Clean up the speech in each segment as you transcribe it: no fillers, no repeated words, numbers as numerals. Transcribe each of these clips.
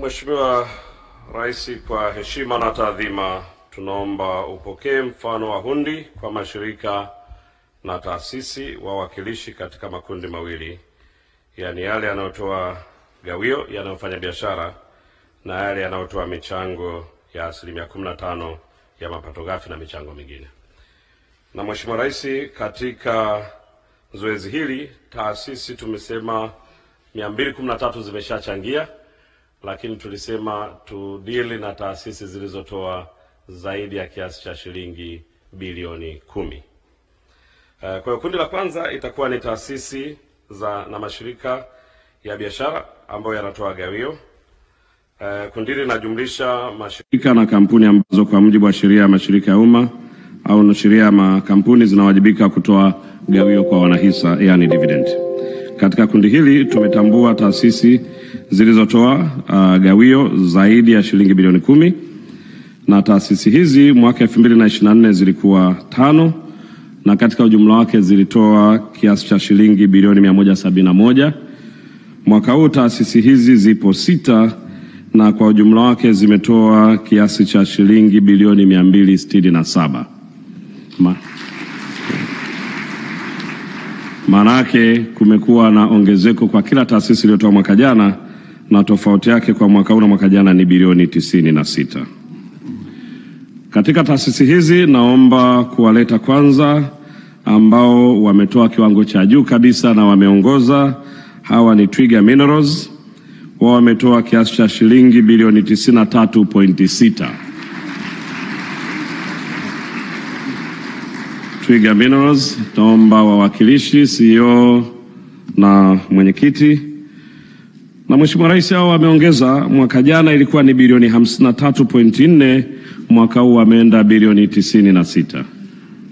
Mheshimiwa Rais, kwa heshima na taadhima, tunaomba upokee mfano wa hundi kwa mashirika na taasisi wawakilishi katika makundi mawili, yani yale yanayotoa gawio yanayofanya biashara na yale yanayotoa michango ya 15% ya mapato ghafi na michango mingine. Na Mheshimiwa Rais, katika zoezi hili taasisi tumesema 213 zimeshachangia, lakini tulisema tudili na taasisi zilizotoa zaidi ya kiasi cha shilingi bilioni 10. Kwa hiyo kundi la kwanza itakuwa ni taasisi na mashirika ya biashara ambayo yanatoa gawio. Kundi hili linajumlisha mashirika na kampuni ambazo kwa mujibu wa sheria ya mashirika ya umma au sheria ya makampuni zinawajibika kutoa gawio kwa wanahisa, yani dividend. Katika kundi hili tumetambua taasisi zilizotoa gawio zaidi ya shilingi bilioni 10, na taasisi hizi mwaka 2024 zilikuwa 5, na katika ujumla wake zilitoa kiasi cha shilingi bilioni 171. Mwaka huu taasisi hizi zipo 6 na kwa ujumla wake zimetoa kiasi cha shilingi bilioni 267. Maanake kumekuwa na ongezeko kwa kila taasisi iliyotoa mwaka jana, na tofauti yake kwa mwaka huu na mwaka jana ni bilioni 96. Katika taasisi hizi naomba kuwaleta kwanza ambao wametoa kiwango cha juu kabisa na wameongoza. Hawa ni Twiga Minerals, wao wametoa kiasi cha shilingi bilioni 93.6. Twiga Minerals, naomba wawakilishi, CEO na mwenyekiti. Na Mheshimiwa Rais, hao wameongeza. Mwaka jana ilikuwa ni bilioni 53.4, mwaka huu wameenda bilioni 96.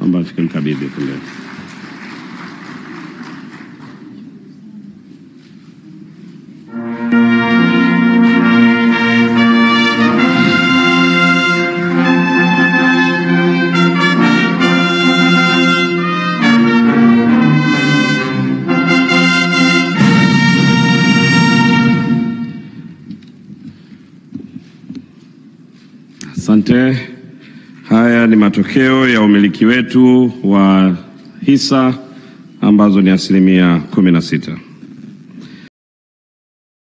Naomba tukimkabidhi kule. Asante. Haya ni matokeo ya umiliki wetu wa hisa ambazo ni 16%.